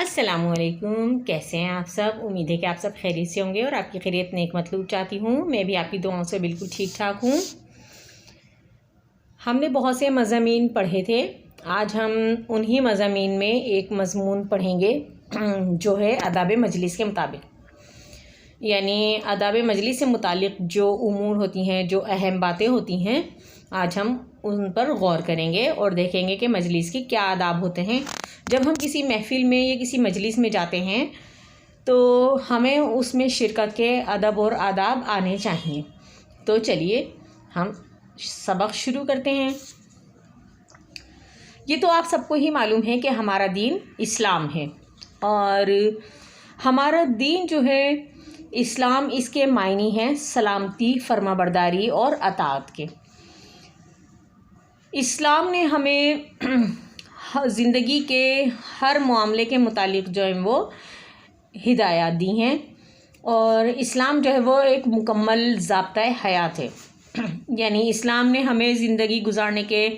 السلام علیکم، کیسے ہیں آپ سب؟ امید ہے کہ آپ سب خیریت سے ہوں گے اور آپ کی خیریت نیک مطلوب چاہتی ہوں۔ میں بھی آپ کی دعاؤں سے بالکل ٹھیک ٹھاک ہوں۔ ہم نے بہت سے مضامین پڑھے تھے، آج ہم انہی مضامین میں ایک مضمون پڑھیں گے جو ہے آداب مجلس کے مطابق، یعنی آداب مجلس سے متعلق جو امور ہوتی ہیں، جو اہم باتیں ہوتی ہیں، آج ہم ان پر غور کریں گے اور دیکھیں گے کہ مجلس کے کیا آداب ہوتے ہیں۔ جب ہم کسی محفل میں یا کسی مجلس میں جاتے ہیں تو ہمیں اس میں شرکت کے ادب اور آداب آنے چاہیے۔ تو چلیے ہم سبق شروع کرتے ہیں۔ یہ تو آپ سب کو ہی معلوم ہے کہ ہمارا دین اسلام ہے، اور ہمارا دین جو ہے اسلام، اس کے معنی ہیں سلامتی، فرما برداری اور اطاعت کے۔ اسلام نے ہمیں زندگی کے ہر معاملے کے متعلق جو ہے وہ ہدایات دی ہیں، اور اسلام جو ہے وہ ایک مکمل ضابطۂ حیات ہے۔ یعنی اسلام نے ہمیں زندگی گزارنے کے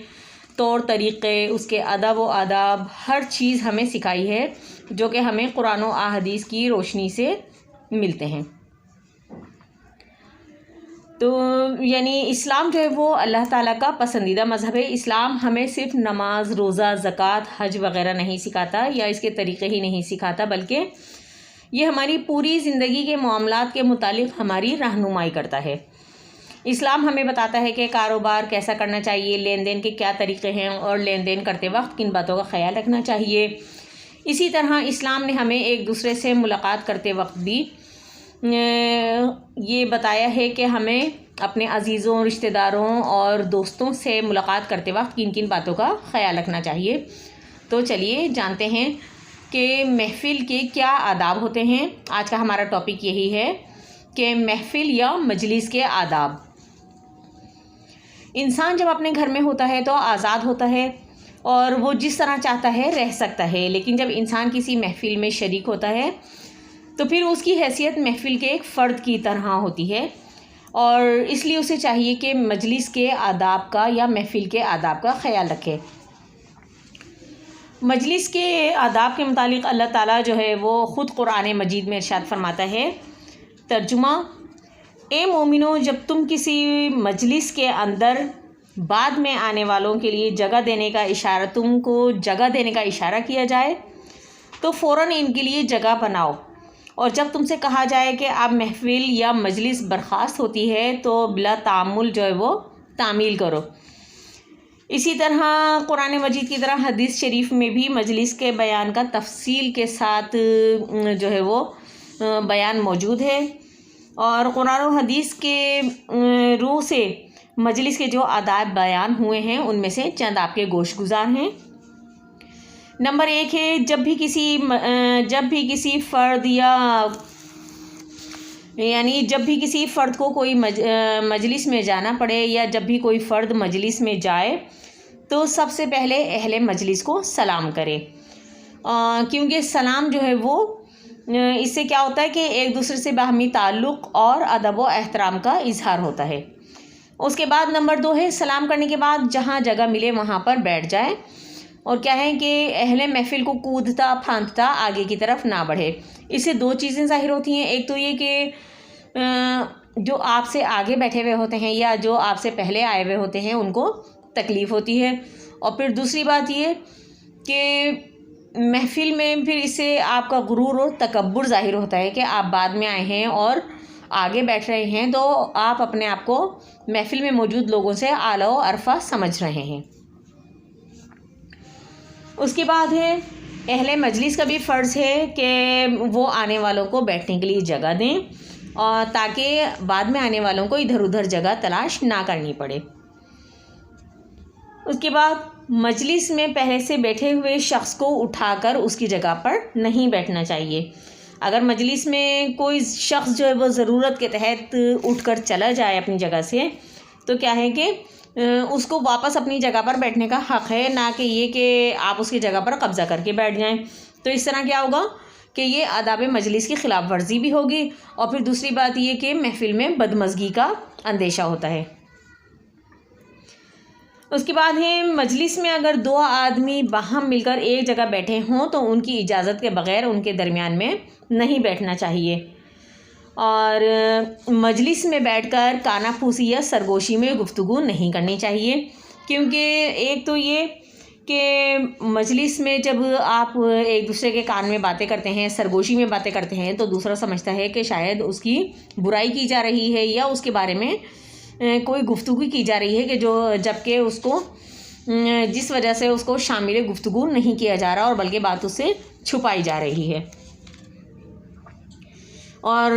طور طریقے، اس کے ادب و آداب، ہر چیز ہمیں سکھائی ہے، جو کہ ہمیں قرآن و احادیث کی روشنی سے ملتے ہیں۔ تو یعنی اسلام جو ہے وہ اللہ تعالیٰ کا پسندیدہ مذہب ہے۔ اسلام ہمیں صرف نماز، روزہ، زکوٰۃ، حج وغیرہ نہیں سکھاتا، یا اس کے طریقے ہی نہیں سکھاتا، بلکہ یہ ہماری پوری زندگی کے معاملات کے متعلق ہماری رہنمائی کرتا ہے۔ اسلام ہمیں بتاتا ہے کہ کاروبار کیسا کرنا چاہیے، لین دین کے کیا طریقے ہیں، اور لین دین کرتے وقت کن باتوں کا خیال رکھنا چاہیے۔ اسی طرح اسلام نے ہمیں ایک دوسرے سے ملاقات کرتے وقت بھی یہ بتایا ہے کہ ہمیں اپنے عزیزوں، رشتہ داروں اور دوستوں سے ملاقات کرتے وقت کن کن باتوں کا خیال رکھنا چاہیے۔ تو چلیے جانتے ہیں کہ محفل کے کیا آداب ہوتے ہیں۔ آج کا ہمارا ٹاپک یہی ہے کہ محفل یا مجلس کے آداب۔ انسان جب اپنے گھر میں ہوتا ہے تو آزاد ہوتا ہے اور وہ جس طرح چاہتا ہے رہ سکتا ہے، لیکن جب انسان کسی محفل میں شریک ہوتا ہے تو پھر اس کی حیثیت محفل کے ایک فرد کی طرح ہوتی ہے، اور اس لیے اسے چاہیے کہ مجلس کے آداب کا یا محفل کے آداب کا خیال رکھے۔ مجلس کے آداب کے متعلق اللہ تعالیٰ جو ہے وہ خود قرآن مجید میں ارشاد فرماتا ہے۔ ترجمہ: اے مومنو، جب تم کسی مجلس کے اندر بعد میں آنے والوں کے لیے تم کو جگہ دینے کا اشارہ کیا جائے تو فوراً ان کے لیے جگہ بناؤ، اور جب تم سے کہا جائے کہ اب محفل یا مجلس برخاست ہوتی ہے تو بلا تعامل جو ہے وہ تعمیل کرو۔ اسی طرح قرآن مجید کی طرح حدیث شریف میں بھی مجلس کے بیان کا تفصیل کے ساتھ جو ہے وہ بیان موجود ہے، اور قرآن و حدیث کے روح سے مجلس کے جو آداب بیان ہوئے ہیں ان میں سے چند آپ کے گوش گزار ہیں۔ نمبر 1 ہے، جب بھی کسی فرد کو کوئی مجلس میں جانا پڑے، یا جب بھی کوئی فرد مجلس میں جائے تو سب سے پہلے اہل مجلس کو سلام کرے، کیونکہ سلام جو ہے وہ اس سے کیا ہوتا ہے کہ ایک دوسرے سے باہمی تعلق اور ادب و احترام کا اظہار ہوتا ہے۔ اس کے بعد نمبر 2 ہے، سلام کرنے کے بعد جہاں جگہ ملے وہاں پر بیٹھ جائے، اور کیا ہے کہ اہل محفل کو کودتا پھاندتا آگے کی طرف نہ بڑھے۔ اس سے 2 چیزیں ظاہر ہوتی ہیں۔ ایک تو یہ کہ جو آپ سے آگے بیٹھے ہوئے ہوتے ہیں یا جو آپ سے پہلے آئے ہوئے ہوتے ہیں ان کو تکلیف ہوتی ہے، اور پھر دوسری بات یہ کہ محفل میں پھر اس سے آپ کا غرور اور تکبر ظاہر ہوتا ہے کہ آپ بعد میں آئے ہیں اور آگے بیٹھ رہے ہیں، تو آپ اپنے آپ کو محفل میں موجود لوگوں سے اعلیٰ و ارفع سمجھ رہے ہیں۔ اس کے بعد ہے، اہل مجلس کا بھی فرض ہے کہ وہ آنے والوں کو بیٹھنے کے لیے جگہ دیں، اور تاکہ بعد میں آنے والوں کو ادھر ادھر جگہ تلاش نہ کرنی پڑے۔ اس کے بعد مجلس میں پہلے سے بیٹھے ہوئے شخص کو اٹھا کر اس کی جگہ پر نہیں بیٹھنا چاہیے۔ اگر مجلس میں کوئی شخص جو ہے وہ ضرورت کے تحت اٹھ کر چلا جائے اپنی جگہ سے، تو کیا ہے کہ اس کو واپس اپنی جگہ پر بیٹھنے کا حق ہے، نہ کہ یہ کہ آپ اس کی جگہ پر قبضہ کر کے بیٹھ جائیں۔ تو اس طرح کیا ہوگا کہ یہ آداب مجلس کی خلاف ورزی بھی ہوگی، اور پھر دوسری بات یہ کہ محفل میں بدمزگی کا اندیشہ ہوتا ہے۔ اس کے بعد ہے مجلس میں اگر 2 آدمی باہم مل کر ایک جگہ بیٹھے ہوں تو ان کی اجازت کے بغیر ان کے درمیان میں نہیں بیٹھنا چاہیے، اور مجلس میں بیٹھ کر کانا پھوسی یا سرگوشی میں گفتگو نہیں کرنی چاہیے، کیونکہ ایک تو یہ کہ مجلس میں جب آپ ایک دوسرے کے کان میں باتیں کرتے ہیں، سرگوشی میں باتیں کرتے ہیں، تو دوسرا سمجھتا ہے کہ شاید اس کی برائی کی جا رہی ہے یا اس کے بارے میں کوئی گفتگو کی جا رہی ہے کہ جبکہ اس کو جس وجہ سے اس کو شامل گفتگو نہیں کیا جا رہا اور بلکہ بات اس سے چھپائی جا رہی ہے۔ اور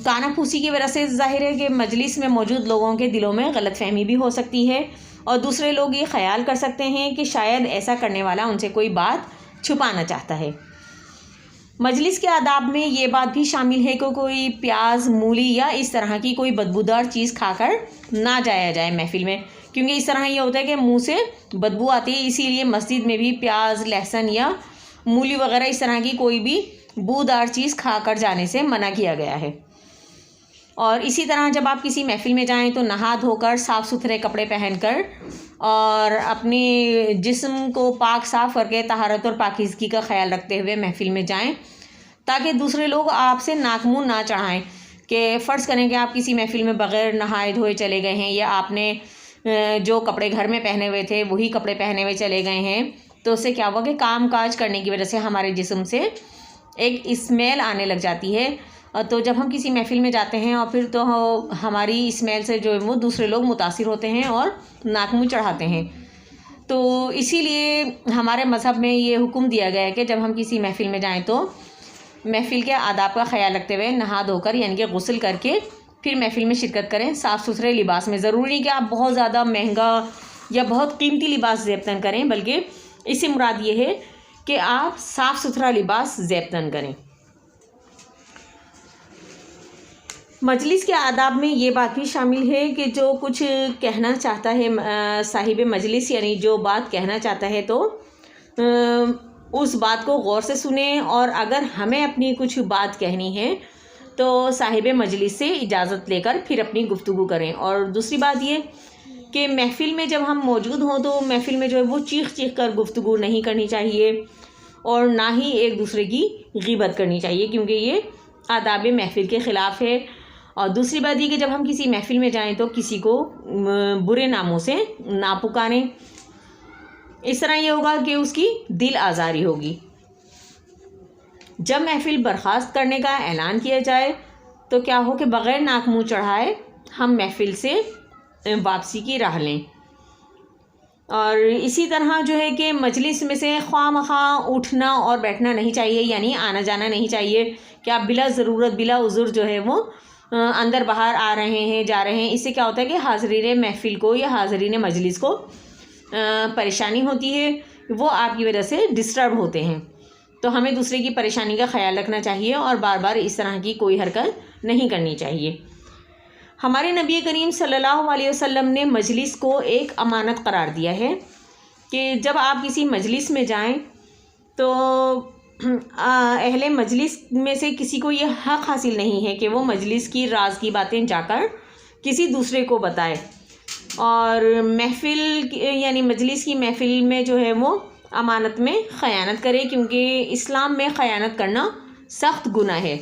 کانا پھوسی کی وجہ سے ظاہر ہے کہ مجلس میں موجود لوگوں کے دلوں میں غلط فہمی بھی ہو سکتی ہے، اور دوسرے لوگ یہ خیال کر سکتے ہیں کہ شاید ایسا کرنے والا ان سے کوئی بات چھپانا چاہتا ہے۔ مجلس کے آداب میں یہ بات بھی شامل ہے کہ کوئی پیاز، مولی یا اس طرح کی کوئی بدبودار چیز کھا کر نہ جایا جائے محفل میں، کیونکہ اس طرح یہ ہوتا ہے کہ منہ سے بدبو آتی ہے، اسی لیے مسجد میں بھی پیاز، لہسن یا مولی وغیرہ اس طرح کی کوئی بھی بودار چیز کھا کر جانے سے منع کیا گیا ہے۔ اور اسی طرح جب آپ کسی محفل میں جائیں تو نہا دھو کر صاف ستھرے کپڑے پہن کر اور اپنی جسم کو پاک صاف کر کے طہارت اور پاکیزگی کا خیال رکھتے ہوئے محفل میں جائیں، تاکہ دوسرے لوگ آپ سے ناک منہ نہ چڑھائیں۔ کہ فرض کریں کہ آپ کسی محفل میں بغیر نہائے دھوئے چلے گئے ہیں، یا آپ نے جو کپڑے گھر میں پہنے ہوئے تھے وہی کپڑے پہنے ہوئے چلے گئے ہیں، تو اس سے کیا ہوا کہ کام کاج کرنے کی وجہ سے ہمارے جسم سے ایک اسمیل آنے لگ جاتی ہے، تو جب ہم کسی محفل میں جاتے ہیں اور پھر تو ہماری اسمیل سے جو ہے وہ دوسرے لوگ متاثر ہوتے ہیں اور ناک منہ چڑھاتے ہیں۔ تو اسی لیے ہمارے مذہب میں یہ حکم دیا گیا ہے کہ جب ہم کسی محفل میں جائیں تو محفل کے آداب کا خیال رکھتے ہوئے نہا دھو کر یعنی کہ غسل کر کے پھر محفل میں شرکت کریں، صاف ستھرے لباس میں۔ ضروری نہیں کہ آپ بہت زیادہ مہنگا یا بہت قیمتی لباس زیب تن کریں، بلکہ اس سے مراد یہ ہے کہ آپ صاف ستھرا لباس زیب تن کریں۔ مجلس کے آداب میں یہ بات بھی شامل ہے کہ جو کچھ کہنا چاہتا ہے صاحب مجلس، یعنی جو بات کہنا چاہتا ہے تو اس بات کو غور سے سنیں، اور اگر ہمیں اپنی کچھ بات کہنی ہے تو صاحب مجلس سے اجازت لے کر پھر اپنی گفتگو کریں۔ اور دوسری بات یہ کہ محفل میں جب ہم موجود ہوں تو محفل میں جو ہے وہ چیخ چیخ کر گفتگو نہیں کرنی چاہیے، اور نہ ہی ایک دوسرے کی غیبت کرنی چاہیے، کیونکہ یہ آداب محفل کے خلاف ہے۔ اور دوسری بات یہ کہ جب ہم کسی محفل میں جائیں تو کسی کو برے ناموں سے نہ پکاریں، اس طرح یہ ہوگا کہ اس کی دل آزاری ہوگی۔ جب محفل برخاست کرنے کا اعلان کیا جائے تو کیا ہو کہ بغیر ناک منہ چڑھائے ہم محفل سے واپسی کی راہ لیں۔ اور اسی طرح جو ہے کہ مجلس میں سے خواہ مخواہ اٹھنا اور بیٹھنا نہیں چاہیے، یعنی آنا جانا نہیں چاہیے کہ آپ بلا ضرورت بلا عذر جو ہے وہ اندر باہر آ رہے ہیں جا رہے ہیں۔ اس سے کیا ہوتا ہے کہ حاضرین محفل کو یا حاضرین مجلس کو پریشانی ہوتی ہے، وہ آپ کی وجہ سے ڈسٹرب ہوتے ہیں۔ تو ہمیں دوسرے کی پریشانی کا خیال رکھنا چاہیے اور بار بار اس طرح کی کوئی حرکت نہیں کرنی چاہیے۔ ہمارے نبی کریم صلی اللہ علیہ وسلم نے مجلس کو ایک امانت قرار دیا ہے کہ جب آپ کسی مجلس میں جائیں تو اہل مجلس میں سے کسی کو یہ حق حاصل نہیں ہے کہ وہ مجلس کی راز کی باتیں جا کر کسی دوسرے کو بتائے، اور محفل یعنی مجلس کی محفل میں جو ہے وہ امانت میں خیانت کرے، کیونکہ اسلام میں خیانت کرنا سخت گناہ ہے۔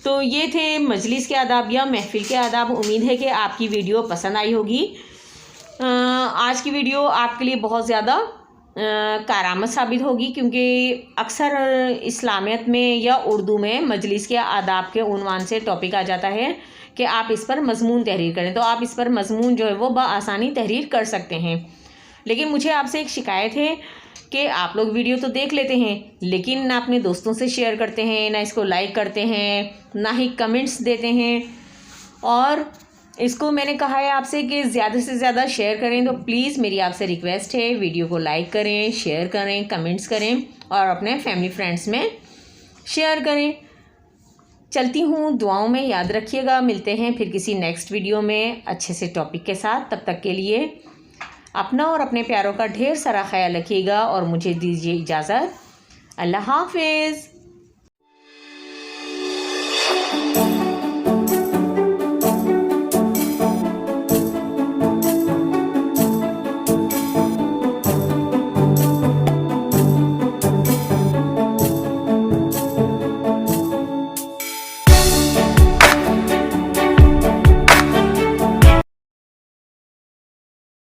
تو یہ تھے مجلس کے آداب یا محفل کے آداب۔ امید ہے کہ آپ کی ویڈیو پسند آئی ہوگی۔ آج کی ویڈیو آپ کے لیے بہت زیادہ کارآمد ثابت ہوگی، کیونکہ اکثر اسلامیت میں یا اردو میں مجلس کے آداب کے عنوان سے ٹاپک آ جاتا ہے کہ آپ اس پر مضمون تحریر کریں، تو آپ اس پر مضمون جو ہے وہ بآسانی تحریر کر سکتے ہیں۔ لیکن مجھے آپ سے ایک شکایت ہے کہ آپ لوگ ویڈیو تو دیکھ لیتے ہیں لیکن نہ اپنے دوستوں سے شیئر کرتے ہیں، نہ اس کو لائک کرتے ہیں، نہ ہی کمنٹس دیتے ہیں۔ اور اس کو میں نے کہا ہے آپ سے کہ زیادہ سے زیادہ شیئر کریں، تو پلیز میری آپ سے ریکویسٹ ہے ویڈیو کو لائک کریں، شیئر کریں، کمنٹس کریں اور اپنے فیملی فرینڈس میں شیئر کریں۔ چلتی ہوں، دعاؤں میں یاد رکھیے گا۔ ملتے ہیں پھر کسی نیکسٹ ویڈیو میں اچھے سے ٹاپک کے ساتھ۔ تب تک کے لیے اپنا اور اپنے پیاروں کا ڈھیر سارا خیال رکھیے گا اور مجھے دیجیے اجازت۔ اللہ حافظ۔